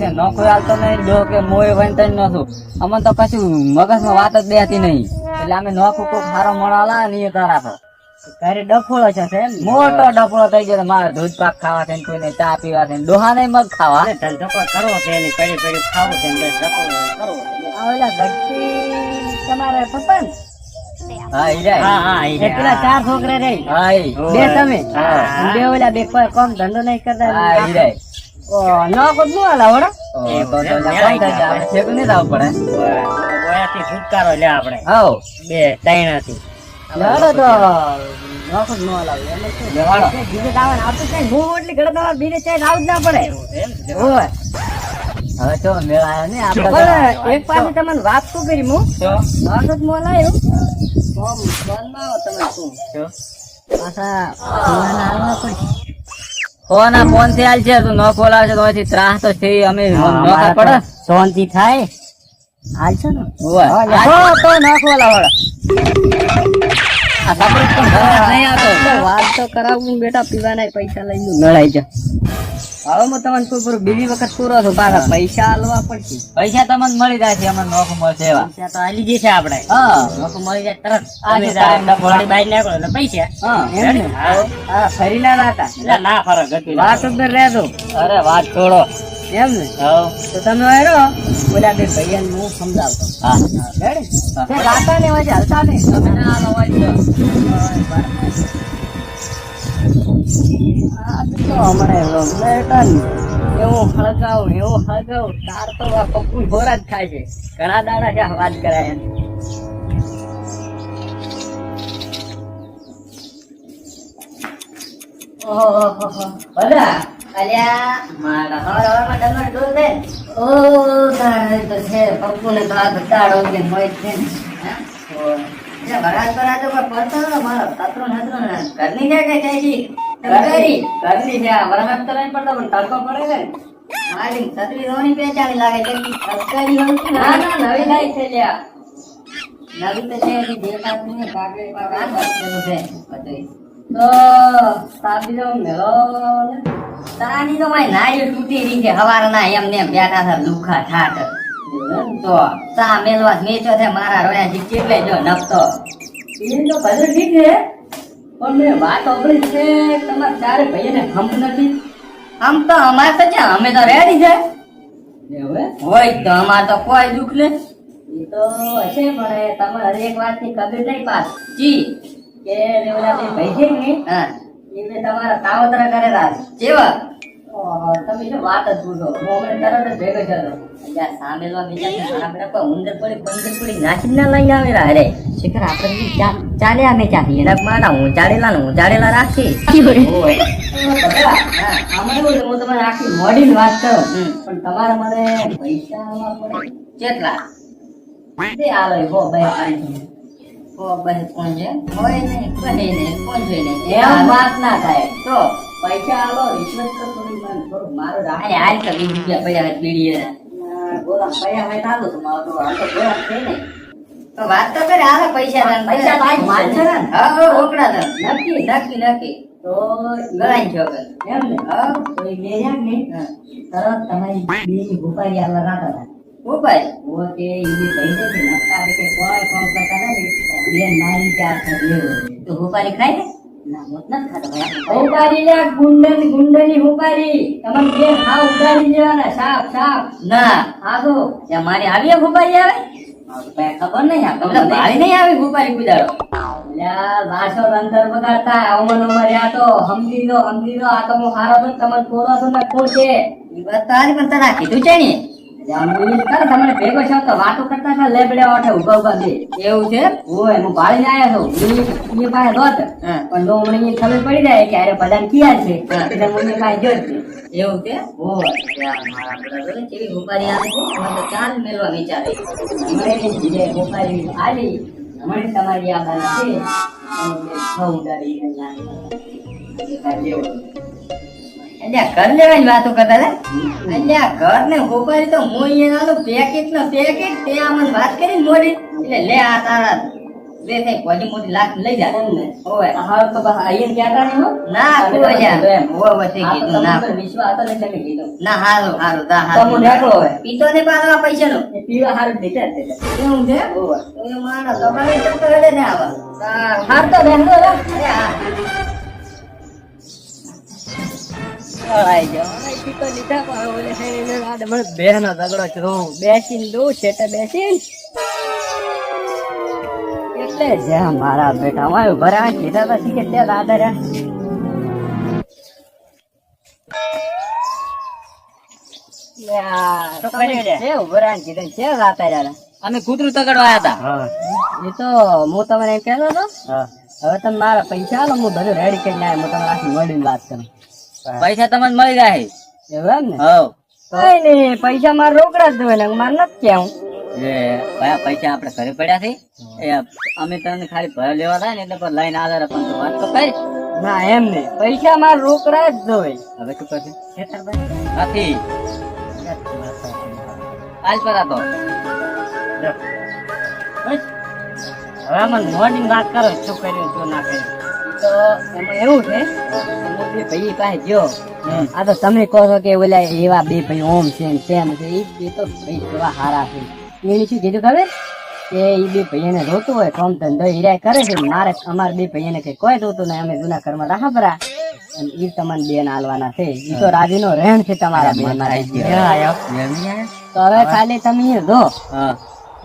કે નોખો હાલતો નહીં જો કે મોય વંતન નતું અમને તો કશું મગજમાં વાત જ બેહતી નહીં એટલે અમે નોખું કોક સારો મળાલા ને એ તારા ઘરે ડફોળો છે મોટો ડફોળો થઈ ગયો મારે દૂધ પાક ખાવા છે કોઈને ચા પીવા છે ડોહા નહીં મગ ખાવા ધંધો કરવો છે એની પડી પડી ખાવું છે કરવો ઓલા ગઢી તમારે પપ્પા ને હા ઈ રે એટલા 4 છોકરા રે બે તમે હા. બે ઓલા બે કોઈ કોમ ધંધો નહીં કરતા હા ઈ રે ઓ નોકો નું આલા વડો તો છે કે નહીં દાવ પડે ગોયાથી છુટકારો લે આપણે હાઉ બે ત્રણથી લડો તો નોકો નું આલા એટલે શું લેવાડો બીજે દાવન આવતું છે હું એટલી ગળા દાવા બીજે ચાઈ આવ જ ના પડે ઓય હવે તો મેળાયો ને આપણે એક પાસે તમને વાત શું કરી હું વાત જ મોલ આવ્યો કોમ બંધમાં આવો તમે શું પાછા ફોન આવવા પડે ફોન ફોન થી હાલ છે તું ન ખોલાવશે તો અહીંથી ત્રાસ તો છે અમે નોખા પડે શાંતિ થાય હાલ છે ને ઓય તો ન ખોલાવડે આ સાપરે પણ નહીં આવતો વાત તો કરાવું બેટા પીવાના પૈસા લઈને નળાઈ જા હવે હું તમને કોઈ પૂરું બીજી વખત પૂરો છું પાછા પૈસા આલવા પડશે પૈસા તમને મળી જાય છે અમને નોખું મળશે એવા પૈસા તો આલી જશે આપણે હા લોકો મળી જાય તરત આજે થોડી બાઈ નાખો એટલે પૈસા હા એમ ને હા ફરી ના રાતા એટલે ના ફરક હતી વાત ઉપર રહેતો અરે વાત છોડો એમ ને તો તમે હેરો બોલ્યા બે ભાઈ હું સમજાવતો હા રાતા ને વાજે હલતા નહીં તમે ના આલો વાજે એવું હળગાવું તાર તો પપ્પુ ઘોરા જ થાય છે ઘણા દાડા છે વાત કરાય બધા અલ્યા મારા હવારમાં ડમર ડોલ દે ઓ તારે તો છે પપ્પુ ને તો આ ઘટાડો કે મોય છે ને ભરાત ભરાત પર પડતો ને મારો તતરો નતરો ને ઘરની છે કે ચાઈ ઘરની છે વરસાદ તો નહીં પડતો પણ તડકો પડે ને મારી છત્રી રોની પેચાણી લાગે છે તડકારી હોય ના ના નવી લાઈ છે લ્યા નવી તો છે કે દેખાત નહીં કાગળ પર કામ કરતો છે બધું તો સાબી જો મેલો તાની તો મારી નાયો તૂટી રહી છે હવારના એમ ને બેઠા છે લુખા ઠાટ તો સા મેલવા મેચો છે મારા રોયા જી કેટલે જો નપતો એ તો બધું ઠીક છે પણ મેં વાત ઓગળી છે તમારા ચારે ભાઈને હમ નથી આમ તો અમારે તો છે અમે તો રેડી છે હવે હોય તો અમારે તો કોઈ દુઃખ ને એ તો હશે પણ તમારે એક વાતની ખબર નહીં પાસ જી કે ઓલા બે ભાઈ છે ને હા એ બે તમારા કાવતરા કરેલા જેવા તમે જો વાત જ પૂછો હું મને તરત જ ભેગો થયો ત્યાં સામેલવા બીજા આપણે કોઈ ઉંદર પડી નાસી ના લઈને આવેલા અરે શિખર આપણે ચાલે અમે ચાલી એના મારા હું ચાડેલા રાખી હું તમારે આખી મોડી વાત કરું પણ તમારે મને પૈસા આલવા પડે કેટલા તે આલો હો ભાઈ ઓ બસ કોણ છે હોય નહીં કોણ જોઈ નહીં એમ વાત ના થાય તો પૈસા આલો રિશ્વત તો થોડું મારો રાખે આજ તો 20 રૂપિયા પડ્યા પીડીએ બોલા પૈસા હોય તાલો તો મારો તો આ તો બોલા છે ને તો વાત તો કરે આલે પૈસા બાજ માનશે ને હા ઓકડા તો નક્કી તો ગળાઈ ગયો એમ ને હા તો એ મેર્યા ને તરત તમારી બેની ભૂપાઈ આલા રાતા ભૂપાઈ ઓ કે ઈ પૈસા છે નક્કા કે કોઈ કોમ કરતા ને એ નારી ચાર થયો તો ભૂપાઈ ખાય ને ના મોત ન ખાતા ભૂપાઈ લે ગુંડની ભૂપાઈ તમને કે હા ઉડાડી દેવાના સાફ ના આગો જે મારી આવી ભૂપાઈ આવે ખબર નહીં આ તમને ભાઈ નહીં આવી ભૂપાઈ ગુજારો લ્યા વાસો અંતર બગાડતા અમન રહ્યા તો સમજી લો આ તો હું હારો તો તમને કોરો તો ન ખોજે ઈ વાત તારી પણ તને કીધું છે ને તમને ભેગો છો તો વાતો કરતા હતા લેબડે ઓઠે ઉભા દે એવું છે ઓય હું ભાળી આવ્યો છું એ પાસે દોત પણ જો મને ખબર પડી જાય કે અરે બધાને કિયા છે એટલે મને પાસે જોઈ એવું છે ઓય મારા બ્રધર કેવી ભૂપારી આવે છે મને તો ચાલ મેલવા વિચારે મને જે ભૂપારી આલી મને તમારી આ બાને છે બહુ ડરી ગયા અલ્યા ઘર લેવાની વાતો કરતા લે અલ્યા ઘર ને ભૂપારી તો હું અહીંયા પેકેટ તે મને વાત કરી મોડી એટલે લે આ તારા બે થઈ મોટી મોટી લાખ લઈ જા એમને. ઓય હાલ તો બસ આઈને કહેતા નહીં હો. ના કોઈ યાર ઓય વસી આ તો કીધું ના તમને વિશ્વાસ હતો ને એટલે મેં કીધું. ના હારું હારું તા તો હું નેકળો હવે. પીતો ને પાછા પૈસા નો એ પીવા હારું જ દેતા જ દેતા. કેવું છે ઓવે. એ માણસ તમારે તો કરે ને આવા હાર તો બેન તો રે. અરે હા આઈ જાઓ. આઈ પીતો લીધા પણ ઓલે થઈને આડે મને બેહનો ઝઘડો થયો. બેસીને દઉં છેટે બેસીને. એટલે જ્યાં મારા બેટા માં ભરા કીધા હતા કે ત્યાં દાદા રહ્યા. લે આ તો કરી દે. છે ઉભરા કીધા ત્યાં રાતા રહ્યા. અમે કૂતરું તગડવા આવ્યા એ તો હું તમને એમ કહેતો હતો હતા હવે તમે મારા પૈસા આલો હું બધું રેડી કરીને આવ્યો. હું તમને આખી મળીને વાત કરું. પૈસા તમને મળી જાય એવું એમ ને હવ કઈ નઈ પૈસા મારે રોકડા જ જોઈએ ને મારે નથી કેવું. એ ભાઈ પૈસા આપણે ઘરે પડ્યા છે એ અમે તમને ખાલી ભર લેવા થાય ને એટલે પણ લઈને આધાર પણ તો વાત તો કરી ના એમ નહીં પૈસા મારે રોકડા જ જોઈએ. હવે શું કરશે નથી આજ પર હતો હવે મને મોડી વાત કરો શું કર્યું શું ના કર્યું. તો એમાં એવું છે અમે બે ભાઈ પાસે ગયો. આ તો તમે કહો છો કે ઓલા એવા બે ભાઈ ઓમ છે ને તેમ છે એ બે તો ભાઈ કેવા હારા છે. એને શું કીધું ખબર કે એ બે ભાઈને રોતું હોય કામ ધંધો હીરા કરે છે. મારે અમારે બે ભાઈને કઈ કોઈ રોતું નહીં. અમે જૂના ઘરમાં રાખા પરા અને એ તમને બેન આલવાના છે. એ તો રાજીનો રહેણ છે તમારા બેન મારા. તો હવે ખાલી તમે અહીંયા દો હા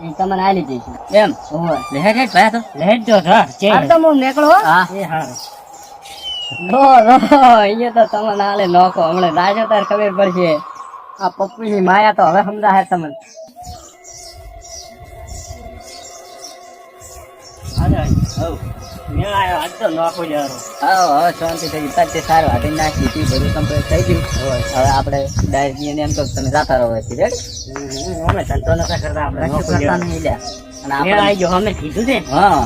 એ તમને આલી જઈશું. એમ ઓય લેહેટ હેઠ ભાઈ તો લેટ જો આ તો હું નીકળો હા રો અહીંયા તો તમને આલે નોખો હમણાં રાજો તાર ખબર પડશે. આ પપ્પુની માયા તો હવે સમજાય તમને. હવે શાંતિ થઈ ગઈ તાર તે સારું હાથી નાખી હતી બધું કમ્પ્લીટ થઈ ગયું હવે આપણે ડાયરેક્ટ એમ કહું તમે જાતા રહો રેડી અમે ધંધો નતા કરતા આપણે નોકરી કરતા નહીં લ્યા. અને આપણે આવી ગયો અમે કીધું છે. હા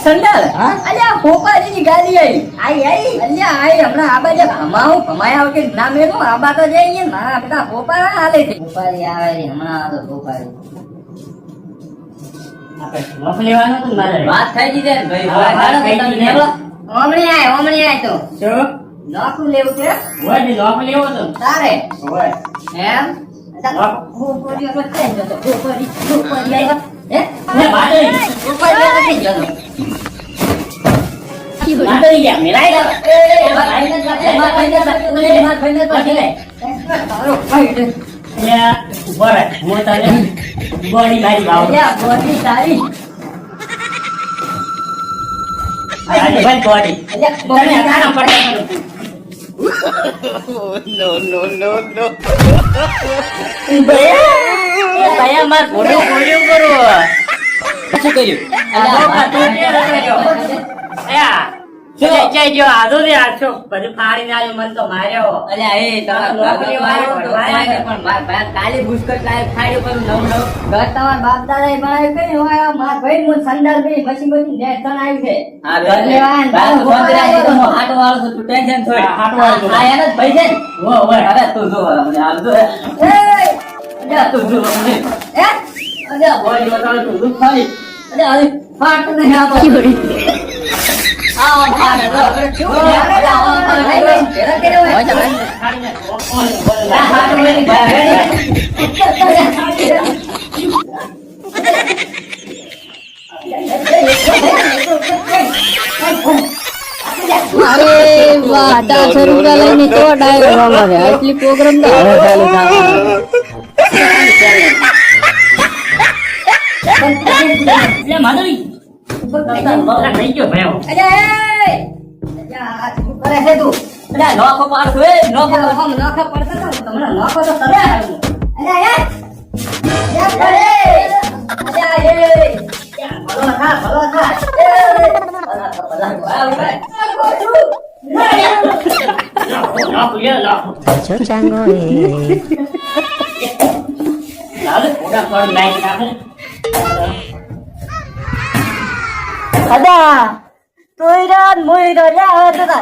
સંડાલ હા? અલ્યા ભોપાજીની ગાડી આઈ આઈ અલ્યા આઈ હમણાં આ બાજુ ભમાવું ભમાયા વગર ના મેલું આ બા તો જઈએ મારા બધા ભોપા હાલે છે ભોપાજી આવે છે, હમણાં આ તો ભોપાજી આપણે નોખ લેવાનો તો મારે વાત થઈ ગઈ છે ને ભાઈ હા, વાત હવે થઈ તમે ગઈ છે. નીકળો. ઓમણી આય તો શું નોખું લેવું છે હોય ને નોખ લેવો તો તારે હોય એમ નોખ. ભોપાજી તો થઈ જતો ભોપાજી આવ્યા. હે લે બાટલી ભોપાજી તો થઈ જતો બાટલી ગયા મિલાઈ દો. લે ઉભો રહે હું તને ગોળી મારી લાવું. આજે ભાઈ ગોળી તને કાના પડતા કરું. એ ભૈયા માર ઘોડું ઘોડ્યું કરું. શું કર્યું આ બાપા તું ક્યાં રહ્યો? અયા, શું જઈ ગયો? આધો દે આછો. બધું ફાડીને આવ્યો, મને તો માર્યો. અલ્યા એ તમારા નોકરી વાળો તો વાળા ને. પણ મારા ભાઈ કાલે ભૂસકટ લાયક ખાડ્યો કરું નવ નવ તમારા બાપ દાદા એ બનાવ્યું કઈ હોય મારા ભાઈ હું સંડાલ ભાઈ પછી બધી જે તણ આવ્યું છે હા ધન્યવાદ. ભાઈ તું બંધ રાખજો તો હું હાટો વાળો છું તું ટેન્શન છોડ હા, હાટો વાળો છું. આ એનો જ ભાઈ છે ને વો, વો. હવે તું જો મને આમ જો અલ્યા તું જો મને અલ્યા બોડી બતાવ તું દુખ થાય અલ્યા હવે ફાટ નહીં આપો આ ફાટ જો ફાડીને. અરે વાહ 400 રૂપિયા લઈને તો ડાયરેક્ટ રમવા છે આટલી પ્રોગ્રામ તો હવે ચાલુ થવાનો લે માધુરી. બગલા થઈ ગયો ભયો. કરે છે તું અલ્યા નોખો પાડું એ નોખો નોખા પડતા તો તમને નોખો તો તમે અલ્યા ભલો થા ભલો થા લાખ લે લાખ. લાલે ફોટા પાડી નાખી નાખે. અદા તોય રાત મોય રા દાદા